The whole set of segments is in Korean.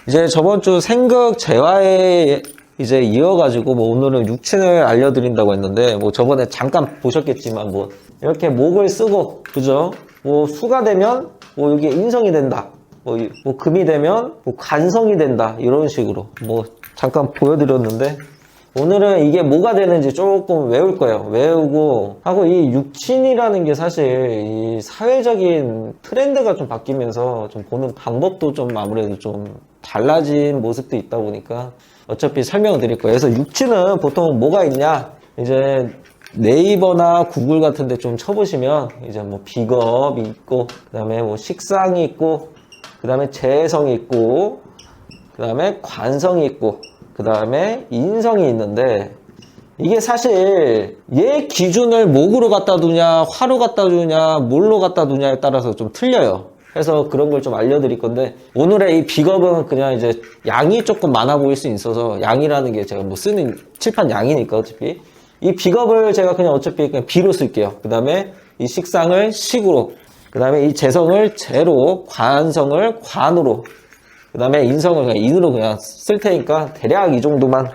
이제 저번 주 생극 재화에 이제 이어가지고 뭐 오늘은 육친을 알려드린다고 했는데 뭐 저번에 잠깐 보셨겠지만 뭐 이렇게 목을 쓰고 그죠? 뭐 수가 되면 뭐 여기 인성이 된다. 뭐 금이 되면 뭐 관성이 된다. 이런 식으로 뭐 잠깐 보여드렸는데 오늘은 이게 뭐가 되는지 조금 외울 거예요. 외우고 하고 이 육친이라는 게 사실 이 사회적인 트렌드가 좀 바뀌면서 좀 보는 방법도 좀 아무래도 좀 달라진 모습도 있다 보니까 어차피 설명을 드릴 거예요. 그래서 육친은 보통 뭐가 있냐? 이제 네이버나 구글 같은 데 좀 쳐보시면 이제 뭐 비겁이 있고 그 다음에 뭐 식상이 있고 그 다음에 재성이 있고 그 다음에 관성이 있고 그 다음에 인성이 있는데 이게 사실 얘 기준을 목으로 갖다 두냐 화로 갖다 두냐 뭘로 갖다 두냐에 따라서 좀 틀려요. 그래서 그런 걸 좀 알려드릴 건데 오늘의 이 비겁은 그냥 이제 양이 조금 많아 보일 수 있어서 양이라는 게 제가 뭐 쓰는 칠판 양이니까 어차피 이 비겁을 제가 그냥 어차피 그냥 비로 쓸게요. 그 다음에 이 식상을 식으로 그 다음에 이 재성을 재로 관성을 관으로 그 다음에 인성을 그냥 인으로 그냥 쓸 테니까 대략 이 정도만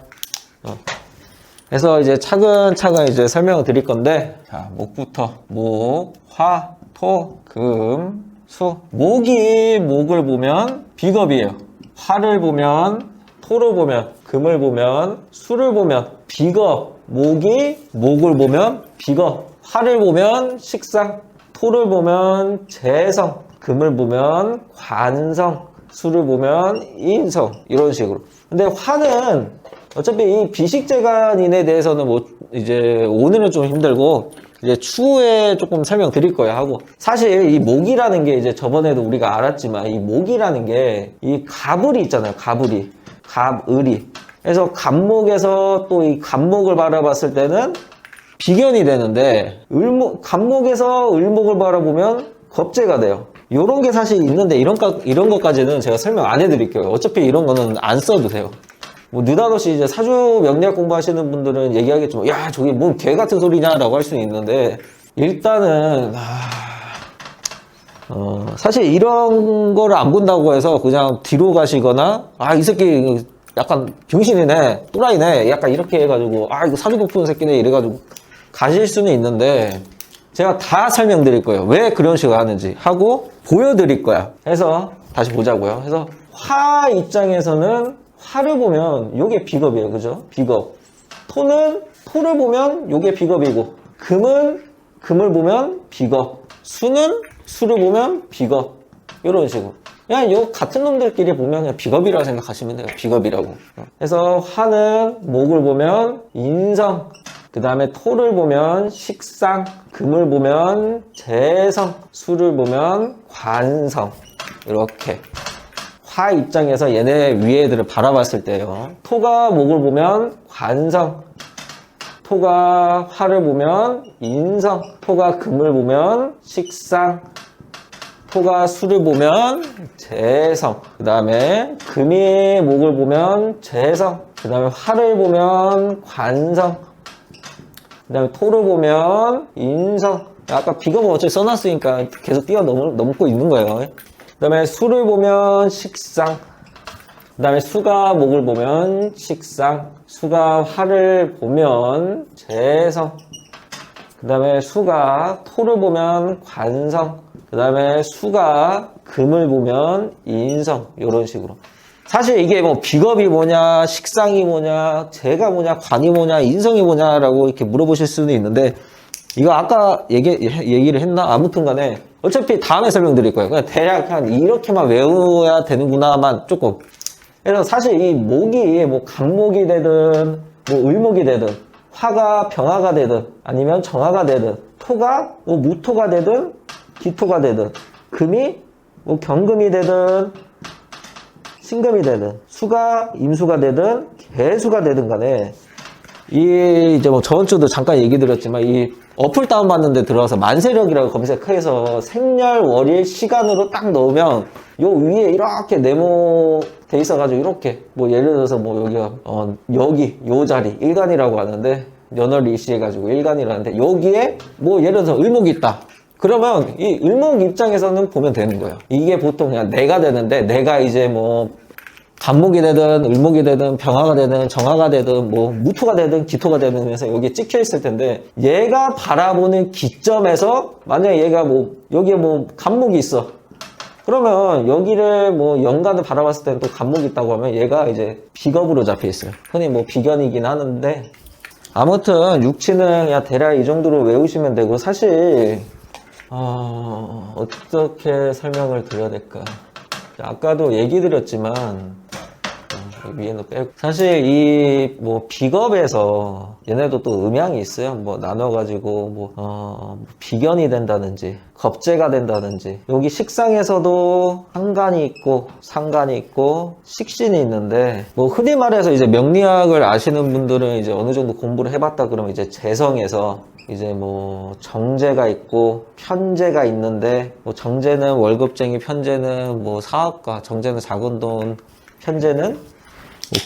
해서 이제 차근차근 이제 설명을 드릴 건데 자 목부터 목, 화, 토, 금, 수 목이 목을 보면 비겁이에요. 화를 보면 토를 보면 금을 보면 수를 보면 비겁 목이 목을 보면 비겁 화를 보면 식상 토를 보면 재성 금을 보면 관성 수를 보면 인성 이런 식으로. 근데 화는 어차피 이 비식재간인에 대해서는 뭐 이제 오늘은 좀 힘들고 이제 추후에 조금 설명드릴 거예요 하고 사실 이 목이라는 게 이제 저번에도 우리가 알았지만 이 목이라는 게 이 가불이 있잖아요. 가불이 갑을이 그래서 갑목에서 또 이 갑목을 바라봤을 때는 비견이 되는데 갑목에서 을목을 바라보면 겁재가 돼요. 요런 게 사실 있는데 이런 것까지는 제가 설명 안 해드릴게요. 어차피 이런 거는 안 써도 돼요. 뭐 느닷없이 이제 사주 명리학 공부하시는 분들은 얘기하겠지만 야 저게 뭔 개 같은 소리냐라고 할 수는 있는데 일단은 사실 이런 거를 안 본다고 해서 그냥 뒤로 가시거나 이 새끼 약간 병신이네 또라이네 약간 이렇게 해가지고 이거 사주 높은 새끼네 이래가지고 가실 수는 있는데 제가 다 설명드릴 거예요. 왜 그런 식으로 하는지 하고 보여드릴 거야. 해서 다시 보자고요. 그래서 화 입장에서는 화를 보면 요게 비겁이에요. 그죠? 비겁. 토는 토를 보면 요게 비겁이고 금은 금을 보면 비겁. 수는 수를 보면 비겁. 이런 식으로. 그냥 요 같은 놈들끼리 보면 그냥 비겁이라고 생각하시면 돼요. 비겁이라고. 그래서 화는 목을 보면 인성. 그 다음에 토를 보면 식상, 금을 보면 재성, 수를 보면 관성. 이렇게. 화 입장에서 얘네 위에 애들을 바라봤을 때요. 토가 목을 보면 관성, 토가 화를 보면 인성, 토가 금을 보면 식상, 토가 수를 보면 재성, 그 다음에 금이 목을 보면 재성, 그 다음에 화를 보면 관성, 그 다음에 토를 보면 인성. 아까 비겁은 어차피 써놨으니까 계속 뛰어넘고 있는 거예요. 그 다음에 수를 보면 식상. 그 다음에 수가 목을 보면 식상. 수가 화를 보면 재성. 그 다음에 수가 토를 보면 관성. 그 다음에 수가 금을 보면 인성. 이런 식으로. 사실 이게 뭐 비겁이 뭐냐, 식상이 뭐냐, 재가 뭐냐, 관이 뭐냐, 인성이 뭐냐라고 이렇게 물어보실 수는 있는데 이거 아까 얘기를 했나? 아무튼 간에 어차피 다음에 설명드릴 거예요. 그냥 대략 한 이렇게만 외워야 되는구나만 조금. 그래서 사실 이 목이 뭐 갑목이 되든 뭐 을목이 되든 화가 병화가 되든 아니면 정화가 되든 토가 뭐 무토가 되든 기토가 되든 금이 뭐 경금이 되든 신금이 되든 수가 임수가 되든 개수가 되든 간에 이제 뭐 저번 주도 잠깐 얘기 드렸지만 이 어플 다운받는 데 들어가서 만세력이라고 검색해서 생렬 월일 시간으로 딱 넣으면 요 위에 이렇게 네모돼 있어가지고 이렇게 뭐 예를 들어서 뭐 여기가 여기 요 자리 일간이라고 하는데 연월 일시 해가지고 일간이라는데 여기에 뭐 예를 들어서 을목이 있다. 그러면 이 을목 입장에서는 보면 되는 거예요. 이게 보통 그냥 내가 되는데 내가 이제 뭐 간목이 되든 을목이 되든 병화가 되든 정화가 되든 뭐 무토가 되든 기토가 되든 해서 여기에 찍혀 있을 텐데 얘가 바라보는 기점에서 만약에 얘가 뭐 여기에 뭐 간목이 있어. 그러면 여기를 뭐 연간을 바라봤을 때는 또 간목이 있다고 하면 얘가 이제 비겁으로 잡혀 있어요. 흔히 뭐 비견이긴 하는데 아무튼 육치는 그냥 대략 이 정도로 외우시면 되고 사실 어떻게 설명을 드려야 될까? 아까도 얘기 드렸지만 위에는 빼고 사실 이 뭐 비겁에서 얘네도 또 음양이 있어요. 뭐 나눠가지고 뭐 비견이 된다든지 겁재가 된다든지 여기 식상에서도 상간이 있고 상간이 있고 식신이 있는데 뭐 흔히 말해서 이제 명리학을 아시는 분들은 이제 어느 정도 공부를 해봤다 그러면 이제 재성에서 이제 뭐 정제가 있고 편제가 있는데 뭐 정제는 월급쟁이, 편제는 뭐 사업가, 정제는 작은 돈, 편제는 뭐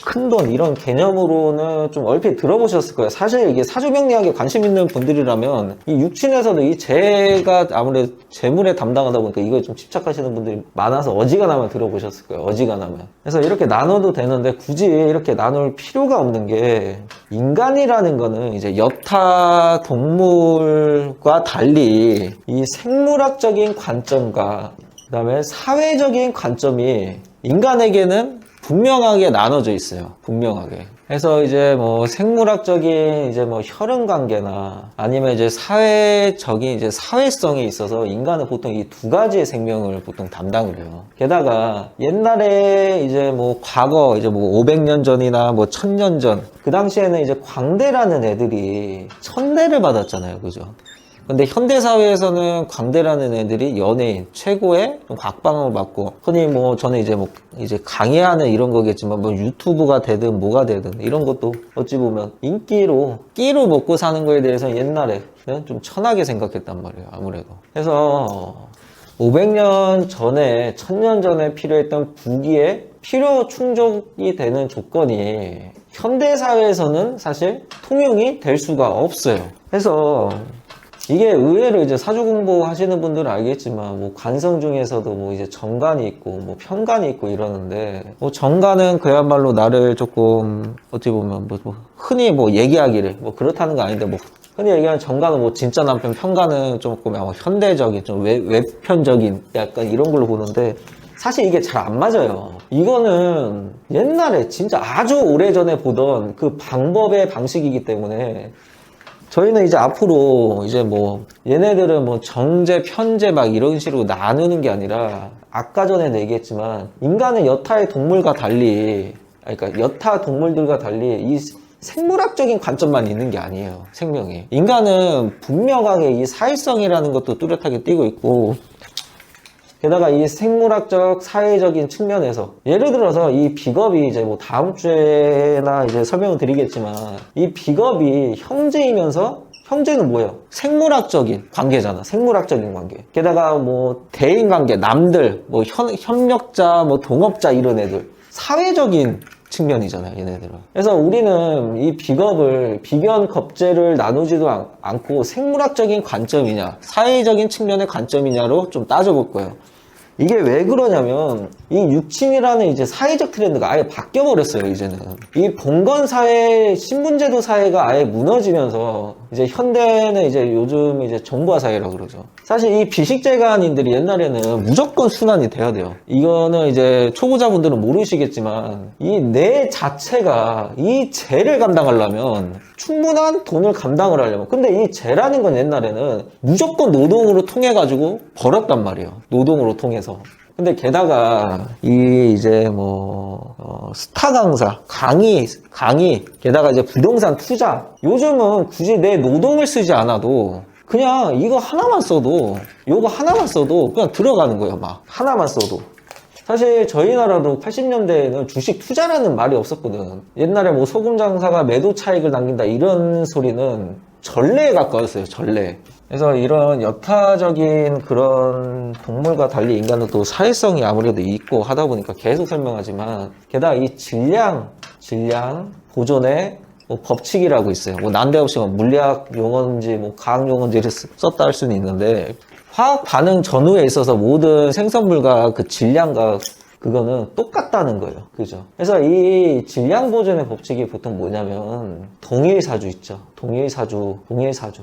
큰 돈 이런 개념으로는 좀 얼핏 들어보셨을 거예요. 사실 이게 사주명리학에 관심 있는 분들이라면 이 육친에서도 이 재가 아무래도 재물에 담당하다 보니까 이거에 좀 집착하시는 분들이 많아서 어지간하면 들어보셨을 거예요. 어지간하면. 그래서 이렇게 나눠도 되는데 굳이 이렇게 나눌 필요가 없는 게 인간이라는 거는 이제 여타 동물과 달리 이 생물학적인 관점과 그다음에 사회적인 관점이 인간에게는 분명하게 나눠져 있어요. 분명하게. 그래서 이제 뭐 생물학적인 이제 뭐 혈흔 관계나 아니면 이제 사회적인 이제 사회성에 있어서 인간은 보통 이 두 가지의 생명을 보통 담당을 해요. 게다가 옛날에 이제 뭐 과거 이제 뭐 500년 전이나 뭐 1000년 전 그 당시에는 이제 광대라는 애들이 천대를 받았잖아요. 그죠? 근데 현대사회에서는 광대라는 애들이 연예인, 최고의 각방을 받고, 흔히 뭐, 저는 이제 강의하는 이런 거겠지만, 뭐 유튜브가 되든 뭐가 되든, 이런 것도 어찌 보면 끼로 먹고 사는 거에 대해서 옛날에는 좀 천하게 생각했단 말이에요, 아무래도. 그래서, 500년 전에, 1000년 전에 필요했던 부귀의 필요 충족이 되는 조건이, 현대사회에서는 사실 통용이 될 수가 없어요. 그래서, 이게 의외로 이제 사주 공부 하시는 분들은 알겠지만, 뭐, 관성 중에서도 뭐, 이제 정관이 있고, 뭐, 편관이 있고 이러는데, 뭐, 정관은 그야말로 나를 조금, 어떻게 보면, 흔히 뭐, 얘기하기를, 뭐, 그렇다는 거 아닌데, 뭐, 흔히 얘기하는 정관은 뭐, 진짜 남편, 편관은 조금 아마 현대적인, 좀 외편적인, 약간 이런 걸로 보는데, 사실 이게 잘 안 맞아요. 이거는 옛날에 진짜 아주 오래전에 보던 그 방법의 방식이기 때문에, 저희는 이제 앞으로 이제 뭐 얘네들은 뭐 정제, 편제 막 이런 식으로 나누는 게 아니라 아까 전에 얘기했지만 인간은 여타의 동물과 달리 그러니까 여타 동물들과 달리 이 생물학적인 관점만 있는 게 아니에요. 생명이. 인간은 분명하게 이 사회성이라는 것도 뚜렷하게 띄고 있고 게다가 이 생물학적, 사회적인 측면에서 예를 들어서 이 비겁이 이제 뭐 다음 주에나 이제 설명을 드리겠지만 이 비겁이 형제이면서 형제는 뭐예요? 생물학적인 관계잖아. 생물학적인 관계. 게다가 뭐 대인관계, 남들, 뭐 협력자, 뭐 동업자 이런 애들. 사회적인 측면이잖아요, 얘네들은. 그래서 우리는 이 비겁을 비견 겁재를 나누지도 않고 생물학적인 관점이냐, 사회적인 측면의 관점이냐로 좀 따져볼 거예요. 이게 왜 그러냐면 이 육친이라는 이제 사회적 트렌드가 아예 바뀌어 버렸어요. 이제는 이 봉건 사회, 신분제도 사회가 아예 무너지면서 이제 현대는 이제 요즘 이제 정보화 사회라고 그러죠. 사실 이 비식재간인들이 옛날에는 무조건 순환이 돼야 돼요. 이거는 이제 초보자분들은 모르시겠지만 이 뇌 자체가 이 재를 감당하려면 충분한 돈을 감당을 하려면 근데 이 재라는 건 옛날에는 무조건 노동으로 통해 가지고 벌었단 말이에요. 노동으로 통해서. 근데 게다가 이제 뭐 스타 강사, 강의 게다가 이제 부동산 투자 요즘은 굳이 내 노동을 쓰지 않아도 그냥 이거 하나만 써도 요거 하나만 써도 그냥 들어가는 거예요. 막 하나만 써도. 사실 저희 나라도 80년대에는 주식 투자라는 말이 없었거든. 옛날에 뭐 소금 장사가 매도 차익을 남긴다 이런 소리는 전례에 가까웠어요. 전례. 그래서 이런 여타적인 그런 동물과 달리 인간은 또 사회성이 아무래도 있고 하다 보니까 계속 설명하지만 게다가 이 질량 보존의 뭐 법칙이라고 있어요. 뭐 난데없이 물리학 용어인지 뭐 과학 용어인지를 썼다 할 수는 있는데 화학 반응 전후에 있어서 모든 생성물과 그 질량과 그거는 똑같다는 거예요. 그죠? 그래서 이 질량보존의 법칙이 보통 뭐냐면 동일사주 있죠. 동일사주.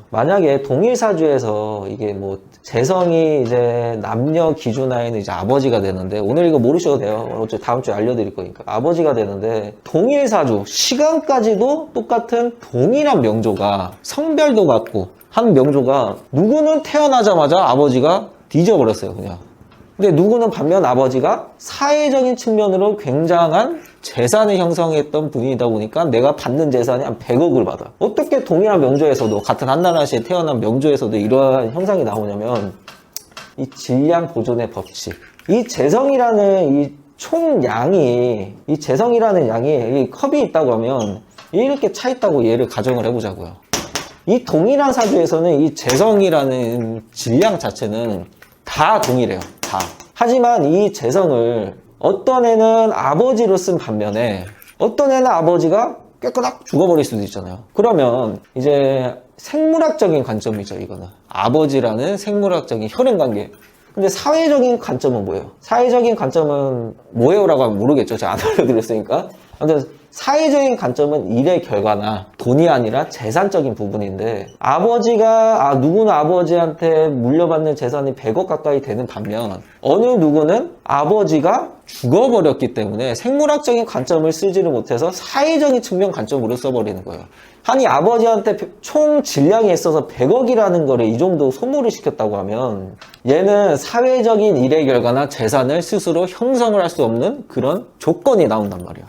만약에 동일사주에서 이게 뭐 재성이 이제 남녀 기준하에는 이제 아버지가 되는데, 오늘 이거 모르셔도 돼요. 어차피 다음 주에 알려드릴 거니까. 아버지가 되는데, 동일사주, 시간까지도 똑같은 동일한 명조가, 성별도 같고 한 명조가, 누구는 태어나자마자 아버지가 뒤져버렸어요, 그냥. 근데 누구는 반면 아버지가 사회적인 측면으로 굉장한 재산을 형성했던 분이다 보니까 내가 받는 재산이 한 100억을 받아. 어떻게 동일한 명조에서도, 같은 한나라시에 태어난 명조에서도 이러한 형상이 나오냐면, 이 질량 보존의 법칙. 이 재성이라는 이 총량이, 이 재성이라는 양이, 이 컵이 있다고 하면 이렇게 차 있다고 얘를 가정을 해보자고요. 이 동일한 사주에서는 이 재성이라는 질량 자체는 다 동일해요. 다. 하지만 이 재성을 어떤 애는 아버지로 쓴 반면에 어떤 애는 아버지가 깨끗하게 죽어버릴 수도 있잖아요. 그러면 이제 생물학적인 관점이죠, 이거는. 아버지라는 생물학적인 혈연관계. 근데 사회적인 관점은 뭐예요? 사회적인 관점은 뭐예요라고 하면 모르겠죠. 제가 안 알려드렸으니까. 아무튼 사회적인 관점은 일의 결과나 돈이 아니라 재산적인 부분인데, 아버지가 누구는 아버지한테 물려받는 재산이 100억 가까이 되는 반면 어느 누구는 아버지가 죽어버렸기 때문에 생물학적인 관점을 쓰지를 못해서 사회적인 측면 관점으로 써버리는 거예요. 아니, 아버지한테 총 질량에 있어서 100억이라는 거를 이 정도 소모를 시켰다고 하면 얘는 사회적인 일의 결과나 재산을 스스로 형성을 할 수 없는 그런 조건이 나온단 말이에요.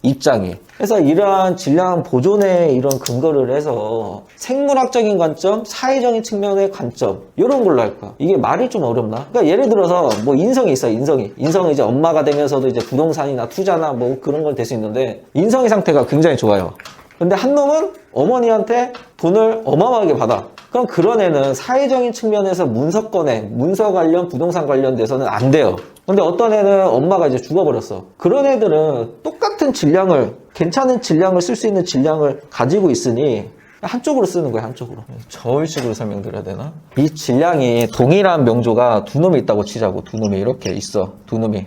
입장이. 그래서 이러한 질량 보존에 이런 근거를 해서 생물학적인 관점, 사회적인 측면의 관점, 이런 걸로 할 거야. 이게 말이 좀 어렵나? 그러니까 예를 들어서 뭐 인성이 있어요, 인성이. 인성은 이제 엄마가 되면서도 이제 부동산이나 투자나 뭐 그런 건 될 수 있는데, 인성의 상태가 굉장히 좋아요. 근데 한 놈은 어머니한테 돈을 어마어마하게 받아. 그럼 그런 애는 사회적인 측면에서 문서권에, 문서 관련, 부동산 관련돼서는 안 돼요. 근데 어떤 애는 엄마가 이제 죽어버렸어. 그런 애들은 똑같은 질량을, 괜찮은 질량을 쓸 수 있는 질량을 가지고 있으니 한쪽으로 쓰는 거야, 한쪽으로. 저울식으로 설명드려야 되나? 이 질량이 동일한 명조가 두 놈이 있다고 치자고. 두 놈이 이렇게 있어. 두 놈이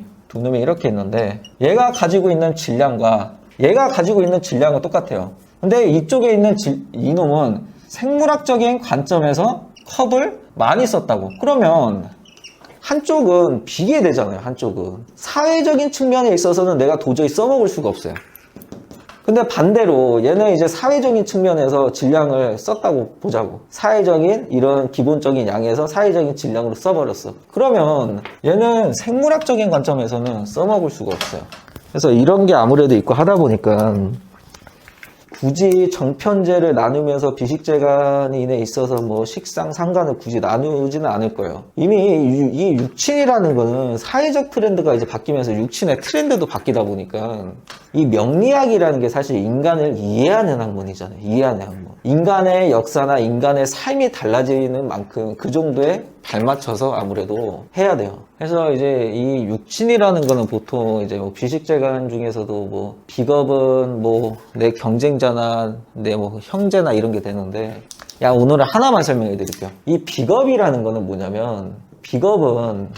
이렇게 있는데, 얘가 가지고 있는 질량과 얘가 가지고 있는 질량은 똑같아요. 근데 이쪽에 있는 이놈은 생물학적인 관점에서 컵을 많이 썼다고. 그러면 한쪽은 비게 되잖아요. 한쪽은 사회적인 측면에 있어서는 내가 도저히 써먹을 수가 없어요. 근데 반대로 얘는 이제 사회적인 측면에서 질량을 썼다고 보자고. 사회적인 이런 기본적인 양에서 사회적인 질량으로 써버렸어. 그러면 얘는 생물학적인 관점에서는 써먹을 수가 없어요. 그래서 이런 게 아무래도 있고 하다 보니까 굳이 정편제를 나누면서 비식재간에 있어서 뭐 식상, 상간을 굳이 나누지는 않을 거예요. 이미 이 육친이라는 거는 사회적 트렌드가 이제 바뀌면서 육친의 트렌드도 바뀌다 보니까 이 명리학이라는 게 사실 인간을 이해하는 학문이잖아요. 이해하는 학문. 인간의 역사나 인간의 삶이 달라지는 만큼 그 정도에 발맞춰서 아무래도 해야 돼요. 그래서 이제 이 육친이라는 거는 보통 이제 뭐 비식재간 중에서도 뭐 비겁은 뭐 내 경쟁자나 내 뭐 형제나 이런 게 되는데, 오늘은 하나만 설명해 드릴게요. 이 비겁이라는 거는 뭐냐면, 비겁은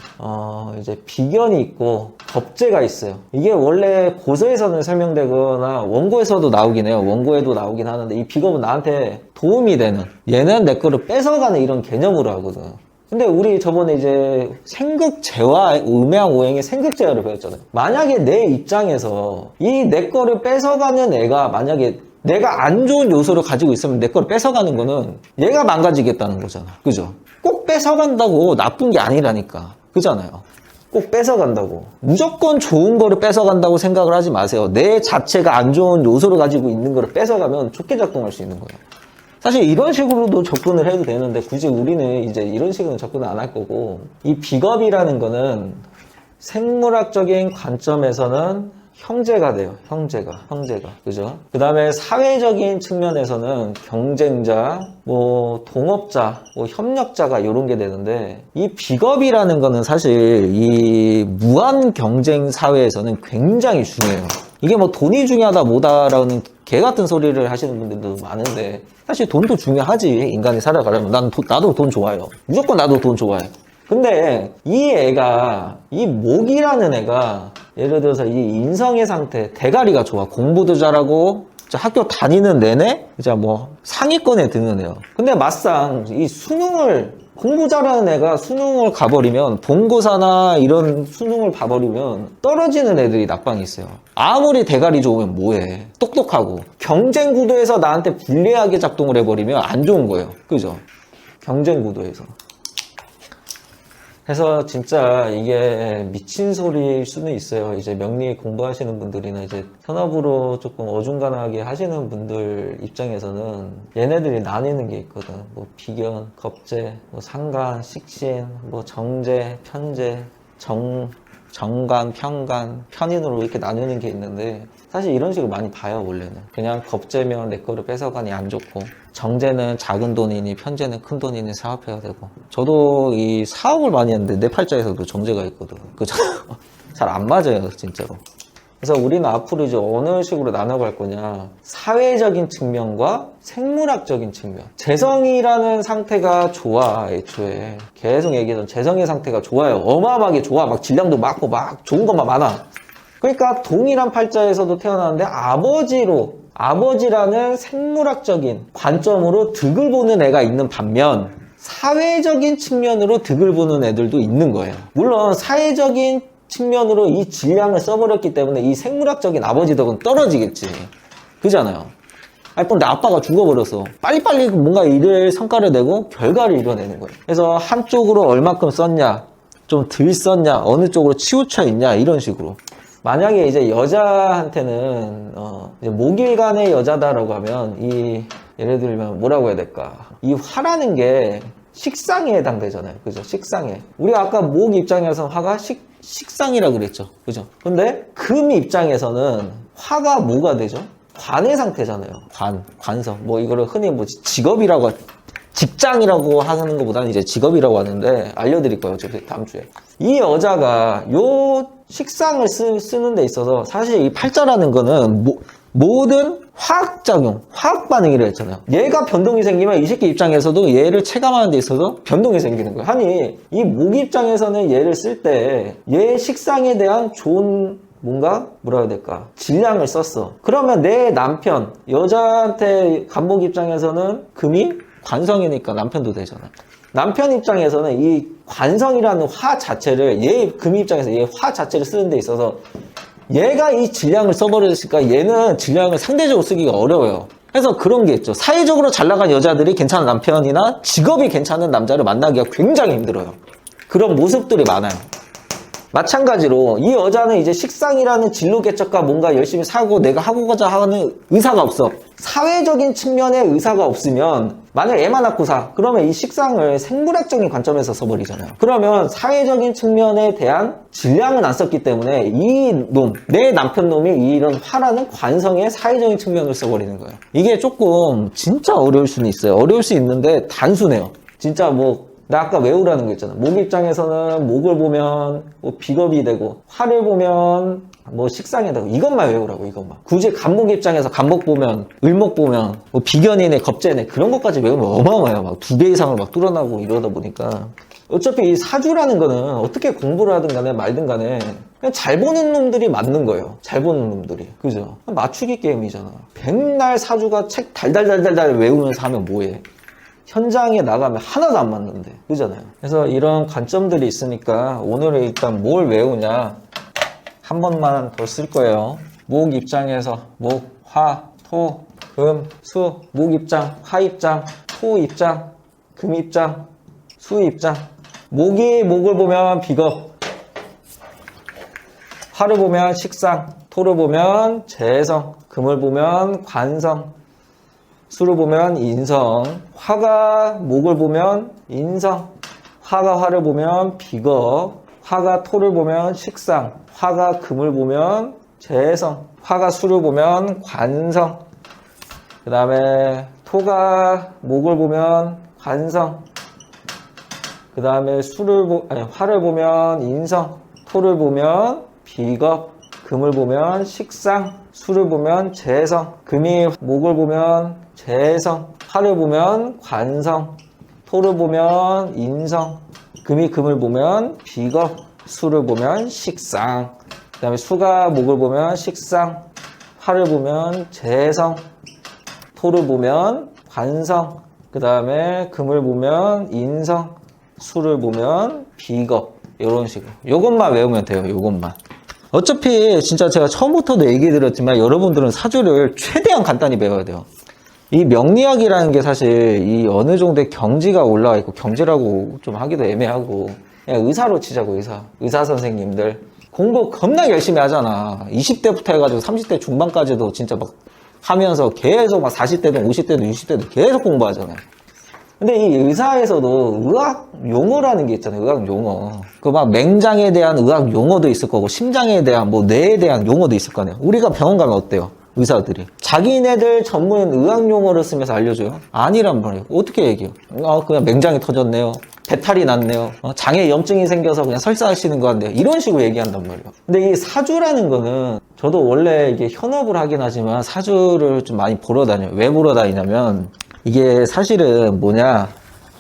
이제 비견이 있고 겁재가 있어요. 이게 원래 고서에서는 설명되거나 원고에서도 나오긴 해요. 원고에도 나오긴 하는데, 이 비겁은 나한테 도움이 되는, 얘는 내 거를 뺏어가는 이런 개념으로 하거든. 근데 우리 저번에 이제 생극재화, 음양오행의 생극재화를 배웠잖아요. 만약에 내 입장에서 이 내 거를 뺏어가는 애가 만약에 내가 안 좋은 요소를 가지고 있으면 내 거를 뺏어가는 거는 얘가 망가지겠다는 거잖아. 그죠? 꼭 뺏어간다고 나쁜 게 아니라니까. 그잖아요. 꼭 뺏어간다고. 무조건 좋은 거를 뺏어간다고 생각을 하지 마세요. 내 자체가 안 좋은 요소를 가지고 있는 거를 뺏어가면 좋게 작동할 수 있는 거예요. 사실 이런 식으로도 접근을 해도 되는데, 굳이 우리는 이제 이런 식으로 접근을 안 할 거고, 이 비겁이라는 거는 생물학적인 관점에서는 형제가 돼요. 형제가. 그죠? 그 다음에 사회적인 측면에서는 경쟁자, 뭐 동업자, 뭐 협력자가 이런 게 되는데, 이 비겁이라는 거는 사실 이 무한 경쟁 사회에서는 굉장히 중요해요. 이게 뭐 돈이 중요하다 뭐다라는 개 같은 소리를 하시는 분들도 많은데, 사실 돈도 중요하지. 인간이 살아가려면. 나도 돈 좋아해요. 무조건 나도 돈 좋아해. 근데 이 애가, 이 목이라는 애가 예를 들어서 이 인성의 상태, 대가리가 좋아. 공부도 잘하고 학교 다니는 내내 이제 뭐 상위권에 드는 애요. 근데 막상 이 수능을, 공부 잘하는 애가 수능을 가버리면, 본고사나 이런 수능을 봐버리면 떨어지는 애들이 낙방이 있어요. 아무리 대가리 좋으면 뭐해. 똑똑하고. 경쟁 구도에서 나한테 불리하게 작동을 해버리면 안 좋은 거예요. 그죠? 경쟁 구도에서. 그래서 진짜 이게 미친 소리일 수는 있어요. 이제 명리 공부하시는 분들이나 이제 현업으로 조금 어중간하게 하시는 분들 입장에서는 얘네들이 나뉘는 게 있거든. 뭐 비견, 겁재, 뭐 상간, 식신, 뭐 정제, 편제, 정간, 편간, 편인으로 이렇게 나누는 게 있는데, 사실 이런 식으로 많이 봐요. 원래는 그냥 겁재면 내 거를 뺏어가니 안 좋고, 정제는 작은 돈이니 편제는 큰 돈이니 사업해야 되고. 저도 이 사업을 많이 했는데 내 팔자에서도 정제가 있거든. 그죠? 잘 안 맞아요 진짜로. 그래서 우리는 앞으로 이제 어느 식으로 나눠갈 거냐, 사회적인 측면과 생물학적인 측면. 재성이라는 상태가 좋아. 애초에 계속 얘기했던 재성의 상태가 좋아요. 어마어마하게 좋아. 막 질량도 많고 막 좋은 것만 많아. 그러니까 동일한 팔자에서도 태어나는데 아버지라는 생물학적인 관점으로 득을 보는 애가 있는 반면, 사회적인 측면으로 득을 보는 애들도 있는 거예요. 물론 사회적인 측면으로 이 질량을 써버렸기 때문에 이 생물학적인 아버지 덕은 떨어지겠지. 그잖아요. 아니, 근데 아빠가 죽어버려서 빨리빨리 뭔가 일을 성과를 내고 결과를 이뤄내는 거예요. 그래서 한쪽으로 얼마큼 썼냐, 좀 덜 썼냐, 어느 쪽으로 치우쳐 있냐, 이런 식으로. 만약에 이제 여자한테는 이제 목일간의 여자다라고 하면, 이 예를 들면 뭐라고 해야 될까, 이 화라는 게 식상에 해당되잖아요. 그죠? 식상에. 우리가 아까 목 입장에서 화가 식상이라 그랬죠. 그죠? 근데 금 입장에서는 화가 뭐가 되죠? 관의 상태잖아요. 관성. 뭐 이거를 흔히 뭐 직업이라고, 직장이라고 하는 것보다는 이제 직업이라고 하는데, 알려드릴 거예요. 어차피 다음 주에. 이 여자가 요 식상을 쓰는 데 있어서, 사실 이 팔자라는 거는 모든 화학작용, 화학반응이라 했잖아요. 얘가 변동이 생기면 이 새끼 입장에서도 얘를 체감하는 데 있어서 변동이 생기는 거예요. 아니, 이 목 입장에서는 얘를 쓸 때 얘 식상에 대한 좋은 뭔가 뭐라 해야 될까, 질량을 썼어. 그러면 내 남편, 여자한테 간목 입장에서는 금이 관성이니까 남편도 되잖아. 남편 입장에서는 이 관성이라는 화 자체를, 얘 금 입장에서 얘 화 자체를 쓰는 데 있어서 얘가 이 질량을 써버렸으니까 얘는 질량을 상대적으로 쓰기가 어려워요. 그래서 그런 게 있죠. 사회적으로 잘 나간 여자들이 괜찮은 남편이나 직업이 괜찮은 남자를 만나기가 굉장히 힘들어요. 그런 모습들이 많아요. 마찬가지로 이 여자는 이제 식상이라는 진로 개척과 뭔가 열심히 사고 내가 하고자 하는 의사가 없어. 사회적인 측면의 의사가 없으면, 만약 애만 낳고 사, 그러면 이 식상을 생물학적인 관점에서 써버리잖아요. 그러면 사회적인 측면에 대한 질량은 안 썼기 때문에 이 놈, 내 남편 놈이 이런 화라는 관성의 사회적인 측면을 써버리는 거예요. 이게 조금 진짜 어려울 수는 있어요. 어려울 수 있는데 단순해요. 진짜 나 아까 외우라는 거 있잖아. 목 입장에서는 목을 보면 뭐 비겁이 되고, 화를 보면 뭐 식상이 되고, 이것만 외우라고, 이것만. 굳이 간목 입장에서 간목 보면, 을목 보면 뭐 비견이네, 겁재네, 그런 것까지 외우면 어마어마해요. 막 2배 이상을 막 뚫어나고 이러다 보니까. 어차피 이 사주라는 거는 어떻게 공부를 하든 간에 말든 간에 그냥 잘 보는 놈들이 맞는 거예요. 잘 보는 놈들이. 그죠? 맞추기 게임이잖아. 백날 사주가 책 달달달달달 외우면서 하면 뭐해. 현장에 나가면 하나도 안 맞는데. 그잖아요. 그래서 이런 관점들이 있으니까 오늘은 일단 뭘 외우냐, 한 번만 더 쓸 거예요. 목 입장에서 목, 화, 토, 금, 수. 목 입장, 화 입장, 토 입장, 금 입장, 수 입장. 목을 보면 비겁, 화를 보면 식상, 토를 보면 재성, 금을 보면 관성, 수를 보면 인성. 화가 목을 보면 인성, 화가 화를 보면 비겁, 화가 토를 보면 식상, 화가 금을 보면 재성, 화가 수를 보면 관성, 그 다음에 토가 목을 보면 관성, 그 다음에 화를 보면 인성, 토를 보면 비겁, 금을 보면 식상, 수를 보면 재성, 금이 목을 보면 재성, 화를 보면 관성, 토를 보면 인성, 금이 금을 보면 비겁, 수를 보면 식상, 그 다음에 수가 목을 보면 식상, 화를 보면 재성, 토를 보면 관성, 그 다음에 금을 보면 인성, 수를 보면 비겁. 이런 식으로. 요것만 외우면 돼요. 요것만. 어차피 진짜 제가 처음부터도 얘기 드렸지만 여러분들은 사주를 최대한 간단히 배워야 돼요. 이 명리학이라는 게 사실 이 어느 정도의 경지가 올라와 있고, 경지라고 좀 하기도 애매하고, 그냥 의사로 치자고. 의사 선생님들 공부 겁나 열심히 하잖아. 20대부터 해가지고 30대 중반까지도 진짜 막 하면서 계속 막 40대든 50대든 60대든 계속 공부하잖아요. 근데 이 의사에서도 의학 용어라는 게 있잖아요. 의학 용어. 그 막 맹장에 대한 의학 용어도 있을 거고, 심장에 대한 뭐 뇌에 대한 용어도 있을 거 아니에요. 우리가 병원 가면 어때요? 의사들이 자기네들 전문 의학 용어를 쓰면서 알려줘요? 아니란 말이에요. 어떻게 얘기해요? 그냥 맹장이 터졌네요, 배탈이 났네요, 장에 염증이 생겨서 그냥 설사하시는 거 같네요, 이런 식으로 얘기한단 말이에요. 근데 이 사주라는 거는, 저도 원래 이게 현업을 하긴 하지만 사주를 좀 많이 보러 다녀요. 왜 보러 다니냐면, 이게 사실은 뭐냐,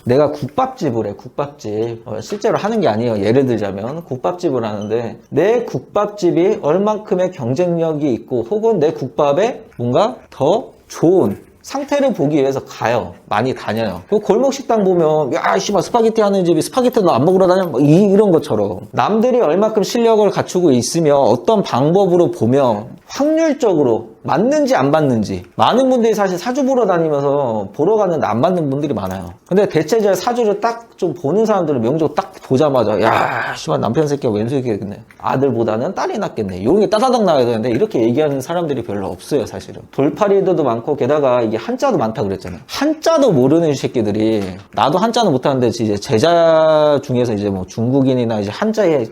내가 국밥집을 해, 국밥집. 실제로 하는 게 아니에요. 예를 들자면 국밥집을 하는데 내 국밥집이 얼만큼의 경쟁력이 있고, 혹은 내 국밥에 뭔가 더 좋은 상태를 보기 위해서 가요. 많이 다녀요. 그 골목 식당 보면, 야, 씨발, 스파게티 하는 집이 스파게티 너 안 먹으러 다녀? 이런 것처럼. 남들이 얼마큼 실력을 갖추고 있으며 어떤 방법으로 보면 확률적으로 맞는지 안 맞는지. 많은 분들이 사실 사주 보러 다니면서 보러 갔는데 안 맞는 분들이 많아요. 근데 대체적으로 사주를 딱 좀 보는 사람들은 명조 딱 보자마자, 야, 씨발, 남편 새끼가 왼 새끼겠네, 아들보다는 딸이 낫겠네, 이런 게 따다닥 나와야 되는데 이렇게 얘기하는 사람들이 별로 없어요. 사실은 돌팔이들도 많고, 게다가 이게 한자도 많다고 그랬잖아요. 한자도 모르는 새끼들이, 나도 한자는 못하는데 이제 제자 중에서 이제 뭐 중국인이나 이제 한자에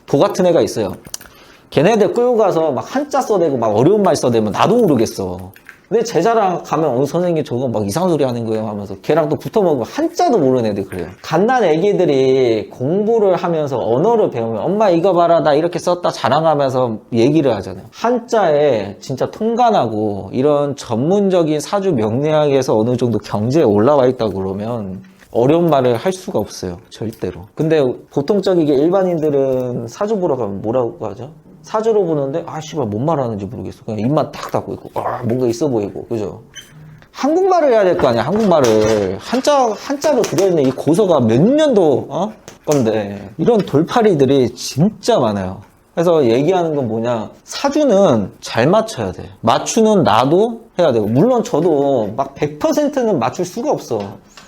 도 같은 애가 있어요. 걔네들 끌고 가서 막 한자 써대고 막 어려운 말 써대면 나도 모르겠어. 근데 제자랑 가면 선생님 저거 막 이상한 소리 하는 거예요 하면서 걔랑 또 붙어 먹으면 한자도 모르는 애들 그래요. 갓난 애기들이 공부를 하면서 언어를 배우면 엄마 이거 봐라 나 이렇게 썼다 자랑하면서 얘기를 하잖아요. 한자에 진짜 통관하고 이런 전문적인 사주 명리학에서 어느 정도 경지에 올라와 있다 그러면 어려운 말을 할 수가 없어요. 절대로. 근데 보통적이게 일반인들은 사주 보러 가면 뭐라고 하죠? 사주로 보는데, 아, 씨발, 뭔 말하는지 모르겠어. 그냥 입만 탁 닫고 있고, 뭔가 있어 보이고, 그죠? 한국말을 해야 될 거 아니야, 한국말을. 한자로 들어있는 이 고서가 몇 년도, 건데. 이런 돌팔이들이 진짜 많아요. 그래서 얘기하는 건 뭐냐, 사주는 잘 맞춰야 돼. 맞추는 나도 해야 되고, 물론 저도 막 100%는 맞출 수가 없어.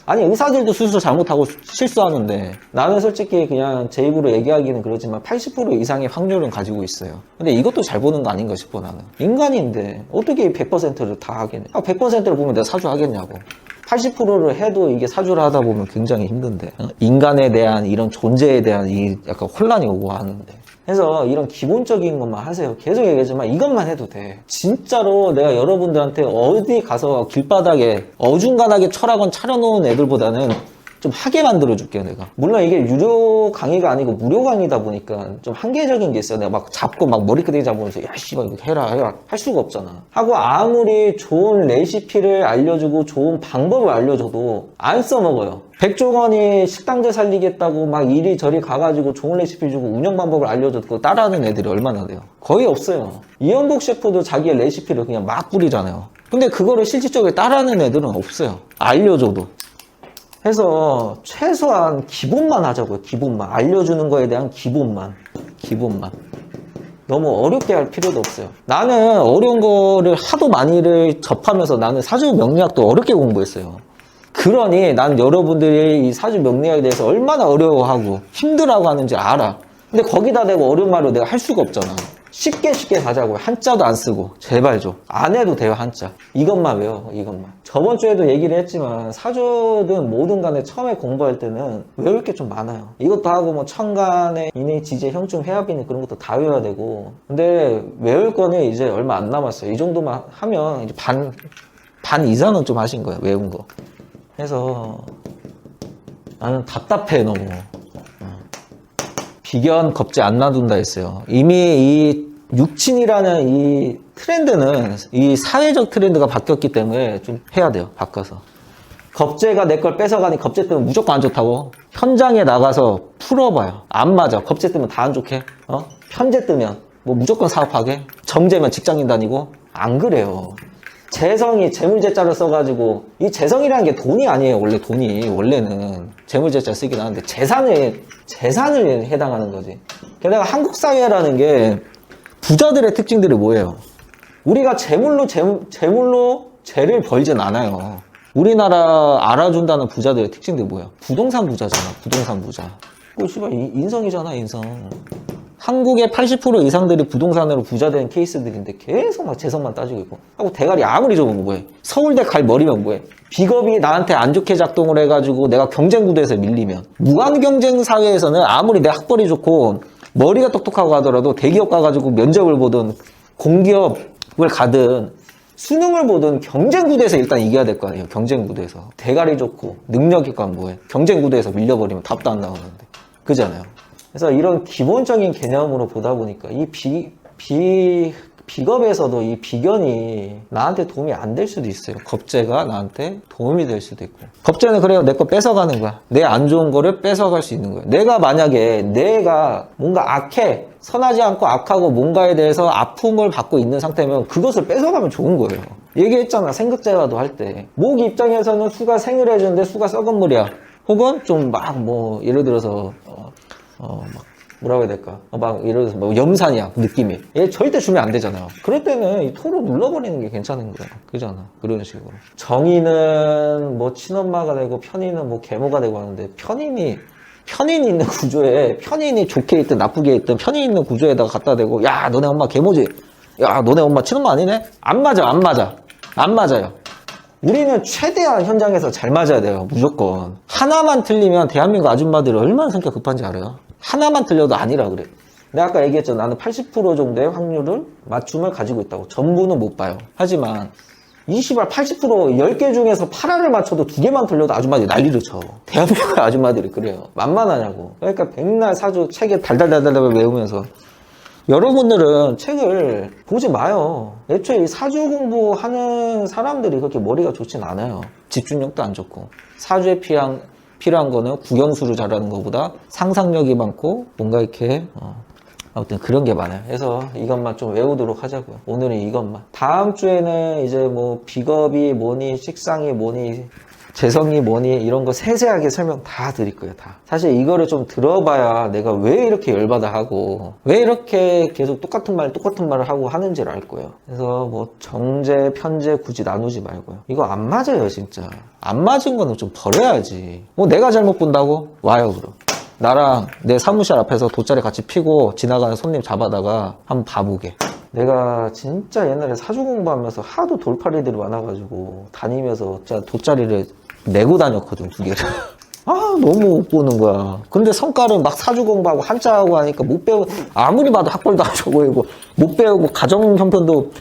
아니, 의사들도 수술 잘못하고 실수하는데, 나는 솔직히 그냥 제 입으로 얘기하기는 그렇지만 80% 이상의 확률은 가지고 있어요. 근데 이것도 잘 보는 거 아닌가 싶어. 나는 인간인데 어떻게 100%를 다 하겠냐. 100%를 보면 내가 사주 하겠냐고. 80%를 해도 이게 사주를 하다 보면 굉장히 힘든데, 인간에 대한 이런 존재에 대한 이 약간 혼란이 오고 하는데. 그래서 이런 기본적인 것만 하세요. 계속 얘기하지만 이것만 해도 돼. 진짜로 내가 여러분들한테 어디 가서 길바닥에 어중간하게 철학원 차려놓은 애들보다는 좀 하게 만들어줄게요, 내가. 물론 이게 유료 강의가 아니고 무료 강의다 보니까 좀 한계적인 게 있어요. 내가 막 잡고 막 머리끄댕이 잡으면서, 야, 씨발, 이거 해라 할 수가 없잖아. 하고 아무리 좋은 레시피를 알려주고 좋은 방법을 알려줘도 안 써먹어요. 백종원이 식당제 살리겠다고 막 이리저리 가가지고 좋은 레시피 주고 운영 방법을 알려줘도 그거 따라하는 애들이 얼마나 돼요? 거의 없어요. 이현복 셰프도 자기의 레시피를 그냥 막 뿌리잖아요. 근데 그거를 실질적으로 따라하는 애들은 없어요. 알려줘도. 해서 최소한 기본만 하자고요. 기본만. 알려주는 거에 대한 기본만. 너무 어렵게 할 필요도 없어요. 나는 어려운 거를 하도 많이를 접하면서 나는 사주 명리학도 어렵게 공부했어요. 그러니 난 여러분들이 이 사주 명리학에 대해서 얼마나 어려워하고 힘들어하고 하는지 알아. 근데 거기다 대고 어려운 말로 내가 할 수가 없잖아. 쉽게 가자고요. 한자도 안 쓰고. 제발 좀. 안 해도 돼요, 한자. 이것만 외워, 이것만. 저번 주에도 얘기를 했지만 사주든 뭐든 간에 처음에 공부할 때는 외울 게 좀 많아요. 이것도 하고 뭐 천간에 인의 지재 형충 해합이니 그런 것도 다 외워야 되고. 근데 외울 거는 이제 얼마 안 남았어요. 이 정도만 하면 이제 반 이상은 좀 하신 거예요, 외운 거. 그래서 나는 답답해, 너무. 비견 겁지 안 놔둔다 했어요. 이미 이 육친이라는 이 트렌드는 이 사회적 트렌드가 바뀌었기 때문에 좀 해야 돼요. 바꿔서. 겁재가 내 걸 뺏어가니 겁재 뜨면 무조건 안 좋다고? 현장에 나가서 풀어봐요. 안 맞아. 겁재 뜨면 다 안 좋게? 편재 뜨면 뭐 무조건 사업하게? 정재면 직장인 다니고? 안 그래요. 재성이 재물재자를 써가지고, 이 재성이라는 게 돈이 아니에요. 원래 돈이. 원래는 재물재자 쓰긴 하는데 재산을 해당하는 거지. 게다가 한국 사회라는 게 부자들의 특징들이 뭐예요? 우리가 재물로 죄를 벌진 않아요. 우리나라 알아준다는 부자들의 특징들이 뭐야? 부동산 부자잖아. 부동산 부자. 그거 씨발 인성이잖아. 인성. 한국의 80% 이상들이 부동산으로 부자 된 케이스들인데 계속 막 재성만 따지고 있고, 하고 대가리 아무리 좋으면 뭐해? 서울대 갈 머리면 뭐해? 비겁이 나한테 안 좋게 작동을 해가지고 내가 경쟁 구도에서 밀리면, 무한 경쟁 사회에서는 아무리 내 학벌이 좋고 머리가 똑똑하고 하더라도 대기업 가가지고 면접을 보든 공기업을 가든 수능을 보든 경쟁 구도에서 일단 이겨야 될 거 아니에요. 경쟁 구도에서 대가리 좋고 능력 있고 하면 뭐해? 경쟁 구도에서 밀려버리면 답도 안 나오는데, 그잖아요. 그래서 이런 기본적인 개념으로 보다 보니까 이 비겁에서도 이 비견이 나한테 도움이 안 될 수도 있어요. 겁재가 나한테 도움이 될 수도 있고. 겁재는 그래요. 내 거 뺏어가는 거야. 내 안 좋은 거를 뺏어갈 수 있는 거야. 내가 만약에 내가 뭔가 악해, 선하지 않고 악하고 뭔가에 대해서 아픔을 받고 있는 상태면 그것을 뺏어가면 좋은 거예요. 얘기했잖아. 생극제라도 할 때. 목 입장에서는 수가 생을 해주는데 수가 썩은 물이야. 혹은 좀 막 뭐 예를 들어서 막 뭐라고 해야 될까? 막 예를 들어서 뭐 염산이야 느낌이. 얘 절대 주면 안 되잖아요. 그럴 때는 이 토로 눌러버리는 게 괜찮은 거야. 그잖아. 그런 식으로. 정의는 뭐 친엄마가 되고 편의는 뭐 계모가 되고 하는데, 편인이 있는 구조에, 편인이 좋게 있든 나쁘게 있든 편인 있는 구조에다가 갖다 대고, 야 너네 엄마 계모지? 야 너네 엄마 친엄마 아니네? 안 맞아요. 우리는 최대한 현장에서 잘 맞아야 돼요. 무조건. 하나만 틀리면 대한민국 아줌마들이 얼마나 성격 급한지 알아요? 하나만 틀려도 아니라 그래. 내가 아까 얘기했죠. 나는 80% 정도의 확률을 맞춤을 가지고 있다고. 전부는 못 봐요. 하지만 80% 10개 중에서 8알을 맞춰도 2개만 틀려도 아줌마들이 난리를 쳐. 대한민국 아줌마들이 그래요. 만만하냐고. 그러니까 백날 사주 책에 달달달달 외우면서, 여러분들은 책을 보지 마요. 애초에 이 사주 공부하는 사람들이 그렇게 머리가 좋진 않아요. 집중력도 안 좋고. 사주에 필요한 거는 국영수를 잘하는 것보다 상상력이 많고 뭔가 이렇게 아무튼 그런 게 많아요. 그래서 이것만 좀 외우도록 하자고요. 오늘은 이것만. 다음 주에는 이제 뭐 비겁이 뭐니, 식상이 뭐니, 재성이 뭐니, 이런 거 세세하게 설명 다 드릴 거예요. 다. 사실 이거를 좀 들어봐야 내가 왜 이렇게 열받아 하고 왜 이렇게 계속 똑같은 말을 하고 하는지를 알 거예요. 그래서 뭐 정제, 편제 굳이 나누지 말고요. 이거 안 맞아요. 진짜 안 맞은 거는 좀 버려야지. 뭐 내가 잘못 본다고? 와요 그럼. 나랑 내 사무실 앞에서 돗자리 같이 피고 지나가는 손님 잡아다가 한번 봐보게. 내가 진짜 옛날에 사주 공부하면서 하도 돌팔이들이 많아가지고 다니면서 진짜 돗자리를 메고 다녔거든, 2개를. 너무 못 보는 거야. 근데 성깔은 막 사주 공부하고 한자하고 하니까 못 배우고, 아무리 봐도 학벌도 안 좋아 보이고, 못 배우고, 가정 형편도,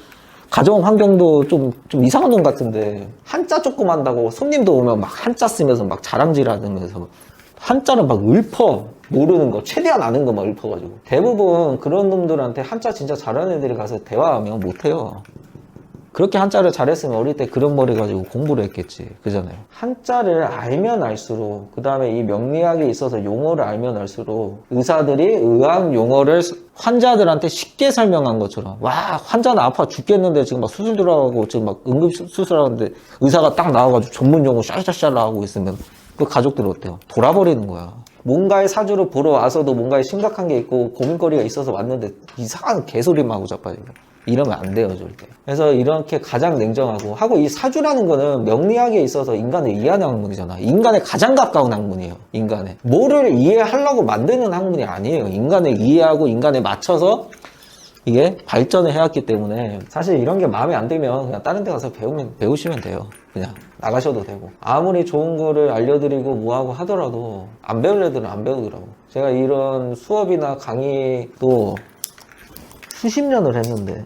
가정 환경도 좀 이상한 놈 같은데, 한자 조금 한다고 손님도 오면 막 한자 쓰면서 막 자랑질 하면서, 한자를 막 읊어. 모르는 거, 최대한 아는 거 막 읊어가지고. 대부분 그런 놈들한테 한자 진짜 잘하는 애들이 가서 대화하면 못해요. 그렇게 한자를 잘했으면 어릴 때 그런 머리 가지고 공부를 했겠지. 그잖아요. 한자를 알면 알수록, 그 다음에 이 명리학에 있어서 용어를 알면 알수록 의사들이 의학 용어를 환자들한테 쉽게 설명한 것처럼, 와, 환자는 아파 죽겠는데 지금 막 수술 들어가고 지금 막 응급수술하는데 의사가 딱 나와가지고 전문 용어 샤샤샤라 하고 있으면 그 가족들 어때요? 돌아버리는 거야. 뭔가의 사주를 보러 와서도 뭔가에 심각한 게 있고 고민거리가 있어서 왔는데 이상한 개소리만 하고 자빠지고. 이러면 안 돼요, 절대. 그래서 이렇게 가장 냉정하고, 하고 이 사주라는 거는 명리학에 있어서 인간을 이해하는 학문이잖아. 인간에 가장 가까운 학문이에요, 인간에. 뭐를 이해하려고 만드는 학문이 아니에요. 인간을 이해하고 인간에 맞춰서 이게 발전을 해왔기 때문에, 사실 이런 게 마음에 안 들면 그냥 다른 데 가서 배우시면 돼요. 그냥 나가셔도 되고. 아무리 좋은 거를 알려드리고 뭐하고 하더라도 안 배울 애들은 안 배우더라고. 제가 이런 수업이나 강의도 수십 년을 했는데,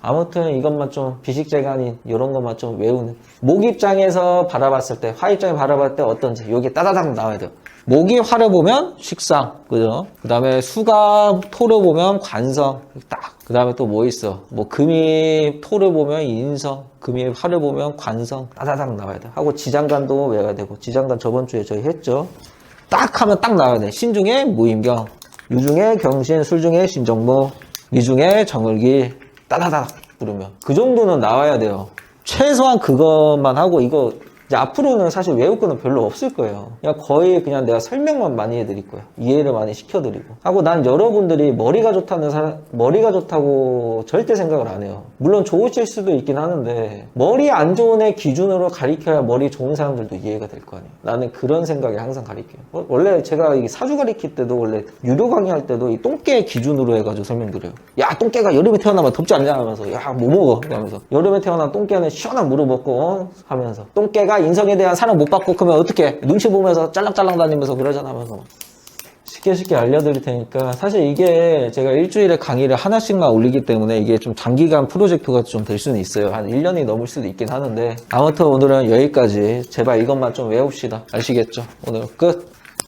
아무튼 이것만 좀 비식재가 아닌 이런 것만 좀 외우는. 목 입장에서 바라봤을 때, 화 입장에 바라봤을 때 어떤지 여기 따다닥 나와야 돼요. 목이 화를 보면 식상, 그죠? 그 다음에 수가 토를 보면 관성, 딱. 그 다음에 또 뭐 있어? 뭐 금이 토를 보면 인성, 금이 화를 보면 관성, 따다닥 나와야 돼. 하고 지장간도 외워야 되고, 지장간 저번 주에 저희 했죠. 딱 하면 딱 나와야 돼. 신중에 무임경, 유중에 경신, 술중에 신정무, 미중에 정을기, 따다닥 부르면. 그 정도는 나와야 돼요. 최소한 그것만 하고, 이거 이제 앞으로는 사실 외울 거는 별로 없을 거예요. 그냥 거의 그냥 내가 설명만 많이 해드릴 거예요. 이해를 많이 시켜드리고. 하고 난 여러분들이 머리가 좋다고 절대 생각을 안 해요. 물론 좋으실 수도 있긴 하는데, 머리 안 좋은 애 기준으로 가리켜야 머리 좋은 사람들도 이해가 될 거 아니에요. 나는 그런 생각에 항상 가리켜요. 원래 제가 이 사주 가리킬 때도 원래 유료 강의할 때도 이 똥개 기준으로 해가지고 설명드려요. 야, 똥개가 여름에 태어나면 덥지 않냐 하면서, 야, 뭐 먹어? 하면서. 여름에 태어난 똥개는 시원한 물을 먹고 하면서. 똥개가 인성에 대한 사랑 못 받고 그러면 어떻게 눈치 보면서 짤랑짤랑 다니면서 그러잖아 하면서 쉽게 알려드릴 테니까. 사실 이게 제가 일주일에 강의를 하나씩만 올리기 때문에 이게 좀 장기간 프로젝트가 좀 될 수는 있어요. 한 1년이 넘을 수도 있긴 하는데, 아무튼 오늘은 여기까지. 제발 이것만 좀 외웁시다. 아시겠죠? 오늘 끝.